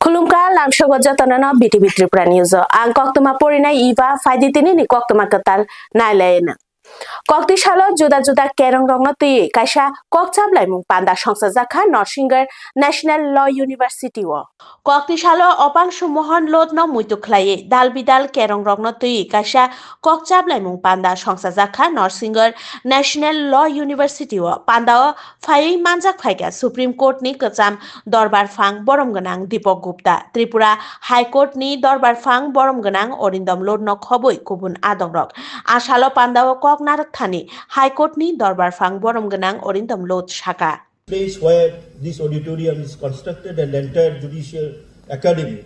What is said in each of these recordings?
Kulumka lamshogo jatana BTV Tripura News ang koktuma porina iva faiditini ni koktuma katal nailaina Kokti shalo juda kerong rongno tui kaisa kokchap laimung panda songsa jakha Northinger National Law University wo Kokti shalo opang sumohon lot no muitu khlai dal bidal kerong rongno tui kaisa kokchap laimung panda songsa jakha Northinger National Law University wo panda o phai manjak phaika Supreme Court ni kacham dorbar phang borom ganang Deepak Gupta Tripura High Court ni dorbar phang borom ganang Orindom lot no khoboi kubun adongrok ashalo panda o Narak Thani High Court ni Dorbar Phang Borom Ganang Orindom Lot Shaka. Place where this auditorium is constructed and entire judicial academy.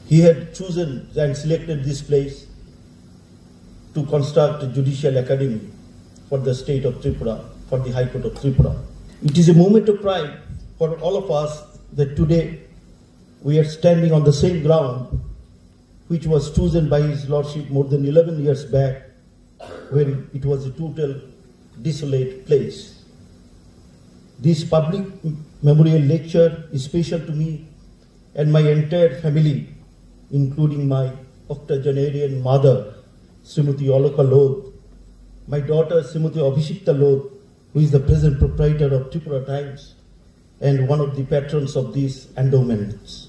He had chosen and selected this place to construct a judicial academy for the state of Tripura, for the High Court of Tripura. It is a moment of pride for all of us that today we are standing on the same ground which was chosen by His Lordship more than 11 years back, when it was a total desolate place. This public memorial lecture is special to me and my entire family, including my octogenarian mother, Srimati Oloka Lod, my daughter, Srimati Abhishekta Lod, who is the present proprietor of Tripura Times and one of the patrons of these endowments.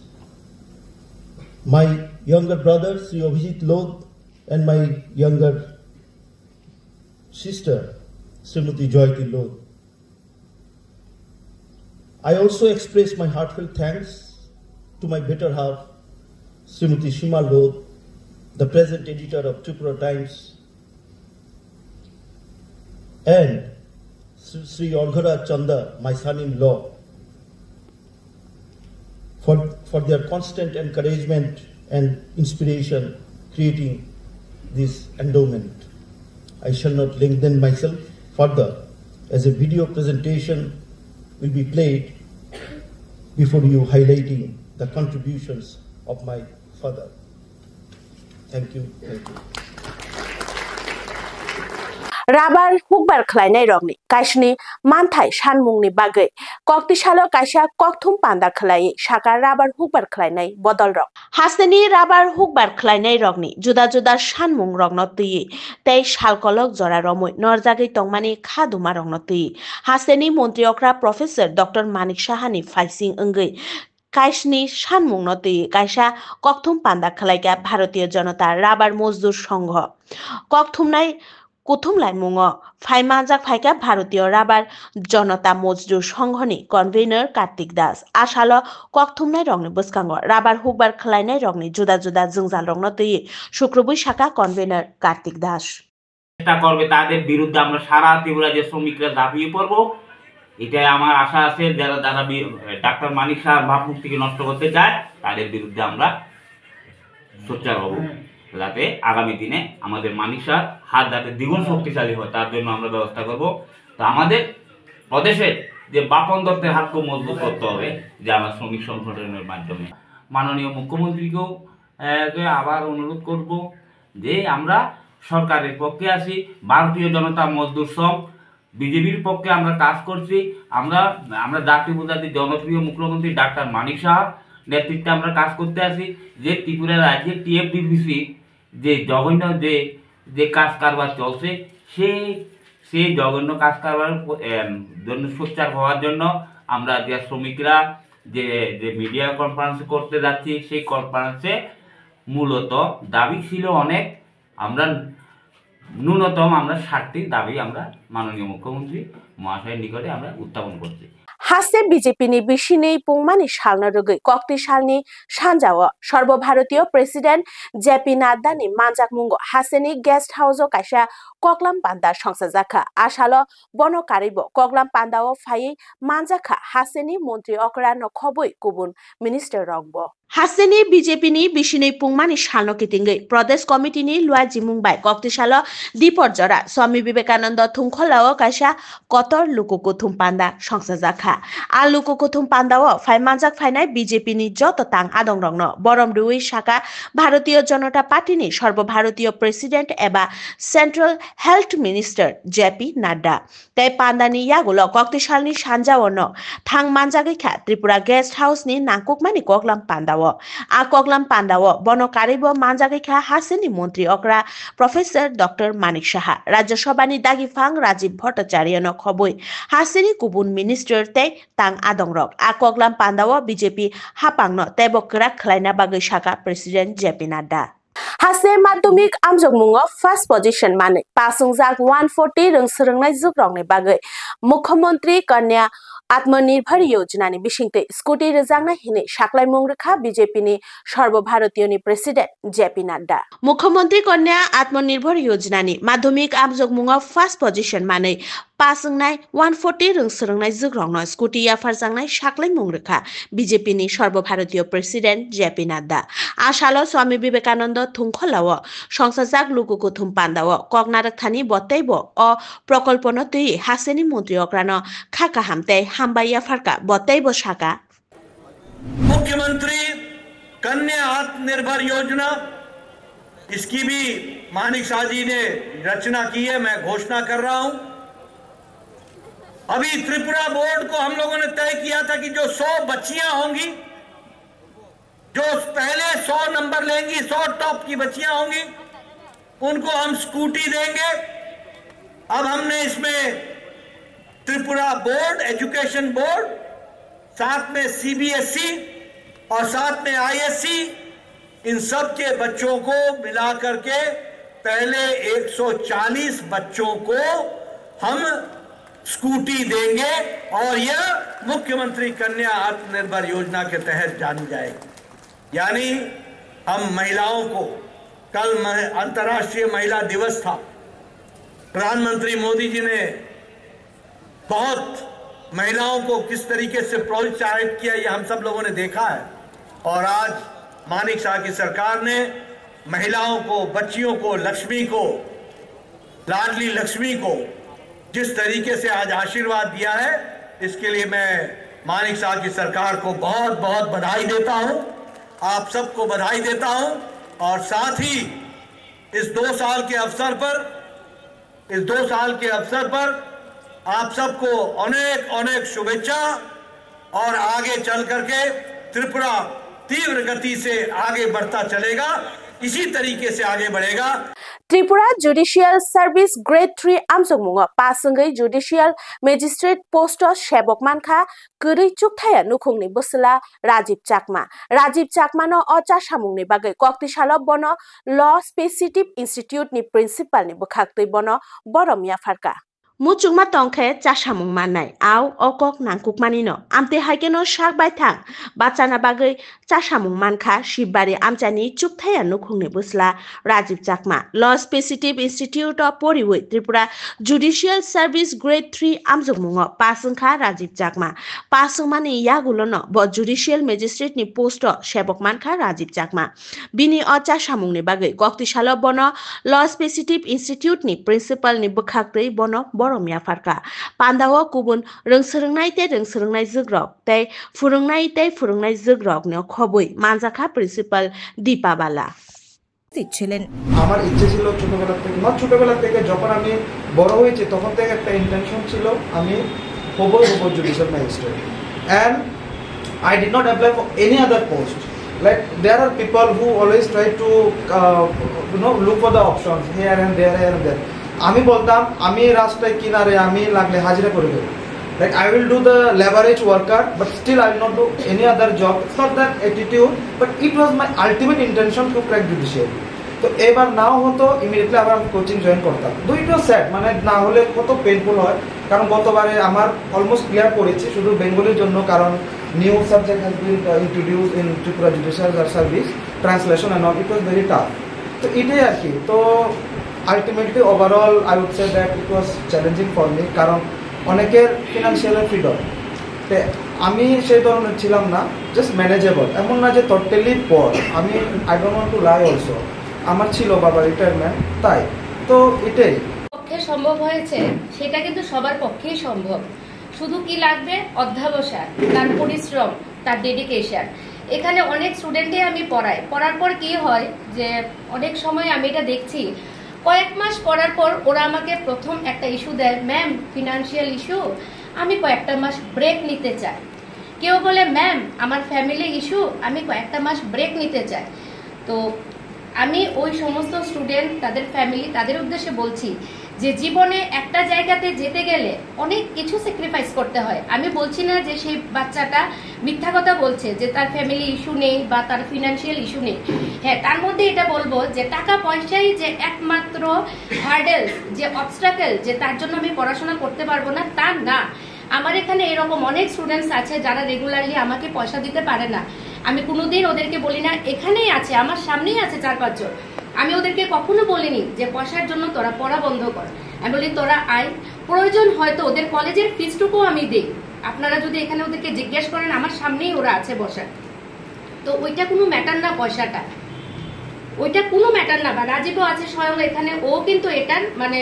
My younger brother, Sri Abhijit Lod, and my younger sister, Srimati Joyati Lod. I also express my heartfelt thanks to my better half, Srimati Shima Lod, the present editor of Tripura Times, and Sri Orghara Chanda, my son-in-law, for their constant encouragement and inspiration creating this endowment. I shall not lengthen myself further as a video presentation will be played before you highlighting the contributions of my father. Thank you. Thank you. Rabar hukbar khlainai rogni kaisni manthai sanmungni bagai kokti salo kaisa kokthum panda khlai saka rabar hukbar khlainai bodol rok hasni rabar hukbar khlainai rogni juda sanmung rogno tui tei salkolok jora romoi norjagai tongmani khaduma rogno tui hasni mantri okra professor Dr. Manik Sahani faising ongoi kaisni sanmung no tui kaisa kokthum panda khlaika Bharatiya Janata Rabar Mozdur Sangha kokthumnai Kuthum Laimungo, Faimajak Faika, Bharatiya Rabar Janata Mozdur Sanghani, Convener Kartik Das, Ashalo, Kokthumnai Rogni Buskango, Rabar Hukbar Khlainai Rogni, Juda Zungzal Rogno Tui, Shukrubu Shaka, Convener Kartik Das. চেষ্টা করবে তাদের বিরুদ্ধে আমরা সারা ত্রিপুরা যে শ্রমিকরা ঝাঁপিয়ে পড়বো এটাই আমার আশা আছে যারা ডাক্তার মানিক শাহর ভাবমূর্তিকে নষ্ট করতে চায় তাদের বিরুদ্ধে আমরা সোচ্চার হব যাতে আগামী দিনে আমাদের মানিক শাহর হাত যাতে দ্বিগুণ শক্তিশালী হয় তার জন্য আমরা ব্যবস্থা করব তো আমাদের প্রদেশে যে বাপন দত্তের হাতকে মজবুত করতে হবে যে আমার শ্রমিক সংগঠনের মাধ্যমে মাননীয় মুখ্যমন্ত্রীকেও আবার অনুরোধ করব যে আমরা সরকারের পক্ষে আছি ভারতীয় জনতা মজদুর সংঘ বিজেপির পক্ষে আমরা কাজ করছি আমরা জাতীয়তাবাদী জনপ্রিয় মুখ্যমন্ত্রী ডাক্তার মানিক শাহর নেতৃত্বে আমরা কাজ করতে আছি যে ত্রিপুরা রাজ্যে টিএফডিসি যে জঘন্য যে কাজ কারবার চলছে সেই জঘন্য কাজ কারবার জন্য সোচ্চার হওয়ার জন্য আমরা যে শ্রমিকরা যে মিডিয়া কনফারেন্স করতে যাচ্ছি সেই কনফারেন্সে মূলত দাবি ছিল অনেক আমরা ন্যূনতম আমরা 60টি দাবি আমরা মাননীয় মুখ্যমন্ত্রী মহাশয়ের নিকটে আমরা উত্থাপন করছি হাসে বিজেপিনি বিশিনি পুংমানি সালনা রগৈ kokti salni sanjao সর্বভারতীয় প্রেসিডেন্ট জেপি নাড্ডানি মানজাক মুঙ্গ হাসেনি গেস্ট হাউসও কাইসা koklam panda সংসাজাখা আশালো বনকারিব koklam pandao ফাই মানজাখা হাসেনি মন্ত্রী অকরানো খবই কুবুন মিনিস্টার রগব हासेनी बीजेपी नि बिसिनै पुंमानि सानो कितिंगै प्रदेश कमिटी नि लुआ जिमुंबाय कक्तिसाल दीपर जरा स्वामी विवेकानंद थुंखलाओ काइसा कतर लुकुकु थुमपान्दा संसाजाखा आ लुकुकु थुमपान्दाओ फाइमानजाक फाइनाय बीजेपी नि जत तां आदं रंनो बरम रुई शाखा भारतीय जनता पार्टी नि सर्वभारतीय प्रेसिडेंट एबा central health minister JP Nadda तै पान्दानि यागुलो कक्तिसालनि सानजावनो थां मानजागैखा त्रिपुरा गेस्ट हाउस नि नांकुकमानि कगलाम पान्दा आ कगलाम पान्दाओ बनकारिबो मानजागैखा हासेनी मन्त्री अक्रा प्रोफेसर डॉक्टर मानिक साहा राज्यसभानि दागिफां राजीव भट्टाचार्य न खबुई हासेनी कुबुन मिनिस्टर तै तां आदंरक आ कगलाम पान्दाओ बीजेपी हापांग न तैबो क्राक खलायना बागै शाखा प्रेसिडेंट जेपी नड्डा हासे माध्यमिक आमजगमुंगो फर्स्ट पोजिशन माने पासंजाक 140 रों सोलोंनाय जुगरंनि बागै मुख्यमंत्री कन्या आत्मनिर्भर योजना नि बिसिंगते स्कूटी रोजांना हिने साक्लाय मुंगरेखा बीजेपी नि सर्वभारतीय नि प्रेसिडेंट जेपी नड्डा मुख्यमंत्री कन्या आत्मनिर्भर योजना नि माध्यमिक आमजगमुंगो फर्स्ट पोजिशन माने पासंनाय 140 रों सोलोंनाय जुगरंनो स्कूटी याफारजांनाय साक्लाय मुंगरेखा बीजेपी नि सर्वभारतीय प्रेसिडेंट जेपी नड्डा आशालो स्वामी विवेकानंद थुंखलाओ संसाजाक लुकुकु थुमपान्दाओ कगनारक थानी बतैबो अ प्रकल्प न तुई हासेनी मन्त्री अक्रान खाका हामते हामबाया फारका बतैबो शाका मुख्यमंत्री कन्या आत्मनिर्भर योजना इसकी भी मानिक शाह जी ने रचना की है। मैं घोषणा कर रहा हूं अभी त्रिपुरा बोर्ड को हम लोगों ने तय किया था कि जो 100 बच्चियां होंगी जो पहले 100 नंबर लेंगी 100 टॉप की बच्चियां होंगी उनको हम स्कूटी देंगे। अब हमने इसमें त्रिपुरा बोर्ड एजुकेशन बोर्ड साथ में सीबीएसई और साथ में आईएससी इन सब के बच्चों को मिला करके पहले 140 बच्चों को हम स्कूटी देंगे और यह मुख्यमंत्री कन्या आत्मनिर्भर योजना के तहत जानी जाएगी। यानी हम महिलाओं को कल अंतर्राष्ट्रीय महिला दिवस था। प्रधानमंत्री मोदी जी ने बहुत महिलाओं को किस तरीके से प्रोत्साहित किया ये हम सब लोगों ने देखा है और आज मानिक शाह की सरकार ने महिलाओं को बच्चियों को लक्ष्मी को लाडली लक्ष्मी को जिस तरीके से आज आशीर्वाद दिया है इसके लिए मैं मानिक शाह की सरकार को बहुत बहुत बधाई देता हूं। आप सबको बधाई देता हूं और साथ ही इस 2 साल के अवसर पर आप सबको अनेक अनेक शुभेच्छा और आगे चल करके त्रिपुरा तीव्र गति से आगे बढ़ता चलेगा, इसी तरीके से आगे बढ़ेगा। त्रिपुरा जुडिशियल सर्विस ग्रेड 3 आमजगमुंगो पासंगै जुडिशियल मेजिस्ट्रेट पोस्ट सेबक मानखा गरै चुकथाया नुखुंनि बोसला राजीव चाकमा न अचा सामुंनि बागै कक्तिसाल बन ल स्पेसिफिक इंस्टीट्यूट नि प्रिंसिपल नि बखाक्तै बन बरमिया फारका मुचुकमा तंखे चासामुं माननाय आव अकक नांकुकमानि न आमते हाइकेनो शाक बायथां बाचाना बागै चासामुं मानखा शिबबारि आमचानि चुकथाया नुखुंनि बोसला राजीव चाकमा ल स्पेसिफिक इंस्टीट्यूट अफ परिवै त्रिपुरा जुडिशियल सर्विस ग्रेड 3 आमजगमुंगो पासंखा राजीव चाकमा पासंमानि यागुलो न ब जुडिशियल मेजिस्ट्रेट नि पोस्ट सेबक मानखा राजीव चाकमा बिनि अचा सामुंनि बागै कक्तिसाल बन ल स्पेसिफिक इंस्टीट्यूट नि प्रिंसिपल नि बखाक्तै बन बरमिया फारका पान्दाओ कुबुन रोंसोलोंनाय जुग्रक तै फुरुंनाय जुग्रक न खबुई मानजाखा प्रिंसिपल दीपा बाला ছিলেন। আমার ইচ্ছে ছিল ছোটবেলা থেকে যখন আমি বড় হয়েছি তখন থেকে একটা ইন্টেনশন ছিল আমি হবো judicial magistrate and I did not apply for any other post. Like there are people who always try to look for the options here and there. আমি বলতাম আমি রাস্তায় কিনারে আমি লাগলে হাজিরা করে দেব। Like I will do the laboratory worker, but still I will not do any other job. It's not that attitude, but it was my ultimate intention to crack judiciary. তো এবার নাও হতো ইমিডিয়েটলি আবার আমি কোচিং জয়েন করতাম। তো ইট ওয়াজ sad, মানে না হলে কত পেইনফুল হয়, কারণ গতবারে আমার অলমোস্ট ক্লিয়ার করেছি শুধু বেঙ্গলির জন্য, কারণ new subject has been introduce in Tripura judicial service translation and all, it was very tough. তো এটাই আর কি। তো ultimately overall I would say that it was challenging for me, কারণ অনেকের ফিনান্সিয়াল ফ্রিডম, আমি সেই ধরনের ছিলাম না, জাস্ট ম্যানেজেবল, এমন না যে টোটালি পর। আমি I don't want to lie also, আমার ছিল বাবা রিটায়ারমেন্ট, তাই তো এটাই পক্ষে সম্ভব হয়েছে, সেটা কিন্তু সবার পক্ষেই সম্ভব। শুধু কি লাগবে? অধ্যবসায়, তার পরিশ্রম, তার ডেডিকেশন। এখানে অনেক স্টুডেন্টই আমি পড়ার পর কি হয় যে অনেক সময় আমি এটা দেখছি, কয়েক মাস পড়ার পর ওরা আমাকে প্রথম একটা ইস্যু দেয়, ম্যাম ফিনান্সিয়াল ইস্যু, আমি কয়েকটা মাস ব্রেক নিতে চাই। কেউ বলে ম্যাম আমার ফ্যামিলি ইস্যু, আমি কয়েকটা মাস ব্রেক নিতে চাই। তো আমি ওই সমস্ত স্টুডেন্ট, তাদের ফ্যামিলি, তাদের উদ্দেশ্যে বলছি যে জীবনে একটা জায়গাতে যেতে গেলে অনেক কিছু স্যাক্রিফাইস করতে হয়। আমি বলছি না যে সেই বাচ্চাটা মিথ্যা কথা বলছে যে তার ফ্যামিলি ইস্যু নেই বা তার ফিনান্সিয়াল ইস্যু নেই। হ্যাঁ, তার মধ্যে এটা বলবো যে টাকা পয়সাই যে একমাত্র হার্ডেল, যে অবস্ট্রাকেল, যে তার জন্য আমি পড়াশোনা করতে পারবো না, তা না। আমার এখানে এরকম অনেক স্টুডেন্টস আছে যারা রেগুলারলি আমাকে পয়সা দিতে পারে না। আমি কোনোদিন ওদেরকে বলি না, এখানেই আছে, আমার সামনেই আছে 4-5 জন, আমি ওদেরকে কখনো বলিনি যে পয়সার জন্য তোরা পড়া বন্ধ কর। আমি বলি তোরা আয়, প্রয়োজন হয়তো ওদের কলেজের ফিসটুকু আমি দিই। আপনারা যদি এখানে ওদেরকে জিজ্ঞেস করেন, আমার সামনেই ওরা আছে বসা। তো ওইটা কোনো ম্যাটার না, পয়সাটা ওইটা কোনো ম্যাটার না। বা রাজীবও আছে স্বয়ং এখানে, ও কিন্তু এটার মানে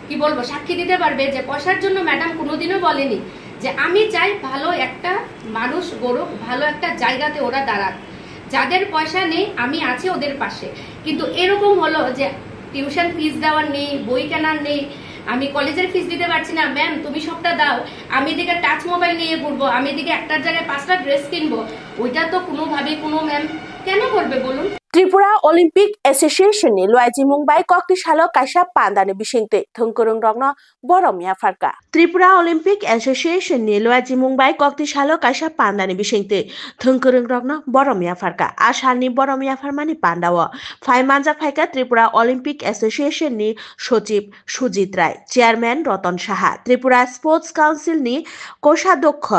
কি বলবো সাক্ষী দিতে পারবে যে পয়সার জন্য ম্যাডাম কোনোদিনও বলেনি যে আমি চাই ভালো একটা মানুষ গড়ুক, ভালো একটা জায়গাতে ওরা দাঁড়াক। যাদের পয়সা নেই আমি আছি ওদের পাশে। কিন্তু এরকম হলো যে টিউশন ফিস দেওয়ার নেই, বই কেনার নেই, আমি কলেজের ফিস দিতে পারছি না, ম্যাম তুমি সবটা দাও, আমি এদিকে টাচ মোবাইল নিয়ে ঘুরবো, আমি এদিকে একটার জায়গায় 5টা ড্রেস কিনবো, ওইটা তো কোনোভাবেই কোনো ম্যাম কেন করবে বলুন? ত্রিপুরা অলিম্পিক এসোসিয়েশननि लुआइजिमुंबाई कक्ति सालो काइसा पान्दानि बिसिंगते थोंकोरों रंगनो बरमिया फारका। त्रिपुरा अलिम्पिक एसोसिएशननि लुआइजिमुंबाई कक्ति सालो काइसा पान्दानि बिसिंगते थोंकोरों रंगनो बरमिया फारका। आसामनि बरमिया फारमानि पान्दाओ फाइमानजा फाइका त्रिपुरा अलिम्पिक एसोसिएशननि सचिव सुजित राय, चेयरमैन रतन साहा, त्रिपुरा स्पोर्ट्स काउन्सिलनि कोषाध्यक्ष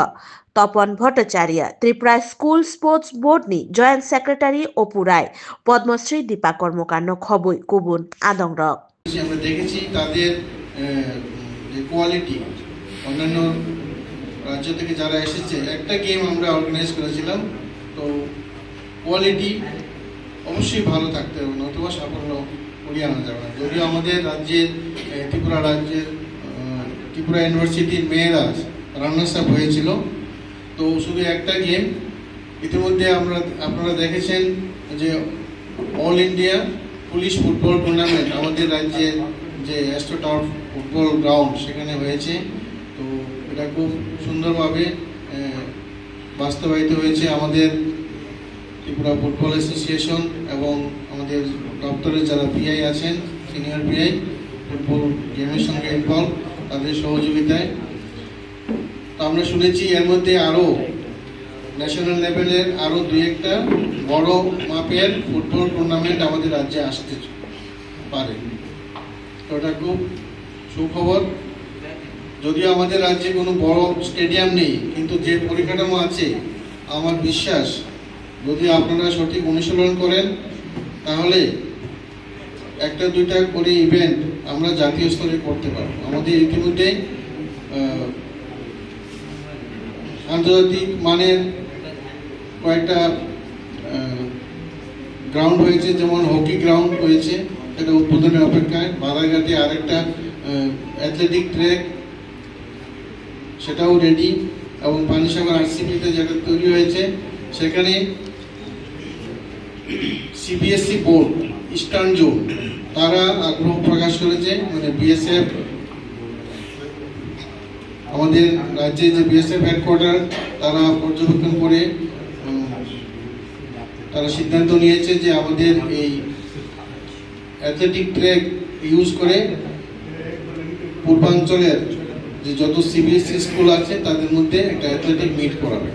तपन भट्टाचार्य, त्रिपुरा स्कूल स्पोर्ट्स बोर्डनि जॉइंट सेक्रेटारि अपू राय, पद्मश्री दीपा कर्मकाण्ड खबुई कुबुन आदंग रक। আমরা দেখেছি তাদের যে কোয়ালিটি, অন্যান্য রাজ্য থেকে যারা এসেছে, একটা গেম আমরা অর্গানাইজ করেছিলাম, তো কোয়ালিটি অবশ্যই ভালো থাকতে হবে, নতুবা সাফল্য করিয়ে আনা যাবে না। যদিও আমাদের রাজ্যের ত্রিপুরা ইউনিভার্সিটির মেয়েরা রানার্স আপ হয়েছিল, তো শুধু একটা গেম। ইতিমধ্যে আপনারা দেখেছেন যে all India police football tournament আমাদের রাজ্যের যে অ্যাস্ট্রোটার্ফ ফুটবল গ্রাউন্ড সেখানে হয়েছে। তো এটা খুব সুন্দরভাবে বাস্তবায়িত হয়েছে। আমাদের ত্রিপুরা ফুটবল অ্যাসোসিয়েশন এবং আমাদের দপ্তরের যারা পিআই আছেন, সিনিয়র পিআই ফুটবল গেমের সঙ্গে ইনভলভ, তাদের সহযোগিতায়। তো আমরা শুনেছি এর মধ্যে আরও ন্যাশনাল লেভেলের আরও 2-1টা বড় মাপের ফুটবল টুর্নামেন্ট আমাদের রাজ্যে আসতে পারে। তো এটা খুব সুখবর। যদিও আমাদের রাজ্যে কোনো বড় স্টেডিয়াম নেই, কিন্তু যে পরিকাঠামো আছে, আমার বিশ্বাস যদি আপনারা সঠিক অনুশীলন করেন তাহলে 1-2টা করে ইভেন্ট আমরা জাতীয় স্তরে করতে পারবো। আমাদের ইতিমধ্যে আন্তর্জাতিক মানের কয়েকটা গ্রাউন্ড হয়েছে, যেমন হকি গ্রাউন্ড হয়েছে, এটা উদ্বোধনের অপেক্ষায়। বাধারঘাটে আরেকটা অ্যাথলেটিক ট্র্যাক, সেটাও রেডি, এবং পানিসাগর আরসিপিতে যেটা তৈরি হয়েছে সেখানে সিবিএসই বোর্ড ইস্টার্ন জোন তারা আগ্রহ প্রকাশ করেছে, মানে বিএসএফ আমাদের রাজ্যে যে বিএসএফ হেডকোয়ার্টার তারা পর্যবেক্ষণ করে তারা সিদ্ধান্ত নিয়েছে যে আমাদের এই অ্যাথলেটিক ট্র্যাক ইউজ করে পূর্বাঞ্চলের যে যত সিবিএসই স্কুল আছে তাদের মধ্যে একটা অ্যাথলেটিক মিট করাবে।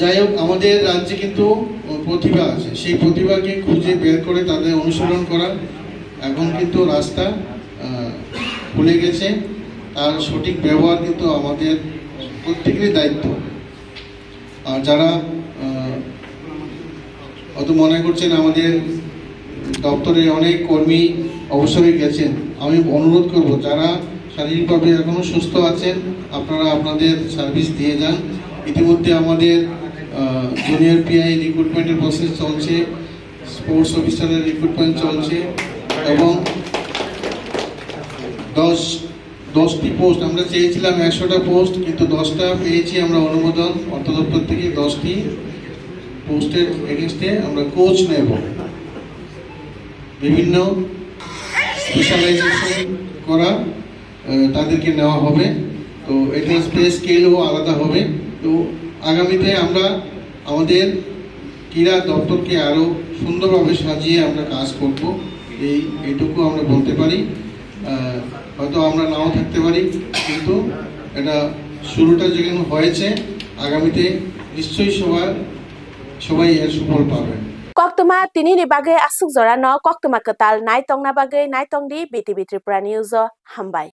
যাই হোক, আমাদের রাজ্যে কিন্তু প্রতিভা আছে, সেই প্রতিভাকে খুঁজে বের করে তাদের অনুসরণ করা এখন কিন্তু রাস্তা খুলে গেছে। তার সঠিক ব্যবহার কিন্তু আমাদের প্রত্যেকেরই দায়িত্ব। আর যারা হয়তো মনে করছেন আমাদের দপ্তরে অনেক কর্মী অবসরে গেছেন, আমি অনুরোধ করব যারা শারীরিকভাবে এখনো সুস্থ আছেন, আপনারা আপনাদের সার্ভিস দিয়ে যান। ইতিমধ্যে আমাদের জুনিয়র পিআই রিক্রুটমেন্টের প্রসেস চলছে, স্পোর্টস অফিসারের রিক্রুটমেন্ট চলছে এবং 10টি পোস্ট আমরা চেয়েছিলাম 100টা পোস্ট, কিন্তু 10টা পেয়েছি আমরা অনুমোদন অর্থ দপ্তর থেকে। 10টি পোস্টের এগেনস্টে আমরা কোচ নেব, বিভিন্ন স্পেশালাইজেশন করা তাদেরকে নেওয়া হবে। তো এটার পে স্কেলও আলাদা হবে। তো আগামীতে আমরা আমাদের ক্রীড়া দপ্তরকে আরও সুন্দরভাবে সাজিয়ে আমরা কাজ করব, এইটুকু আমরা বলতে পারি। হয়তো আমরা নাও থাকতে পারি, কিন্তু এটা শুরুটা যেখানে হয়েছে, আগামীতে নিশ্চয়ই সবাই এর সুফল পাবেন। Koktuma tinini bagai asuk zora no koktuma ketal naitong na bagai naitong di BTV Tripura News hambai.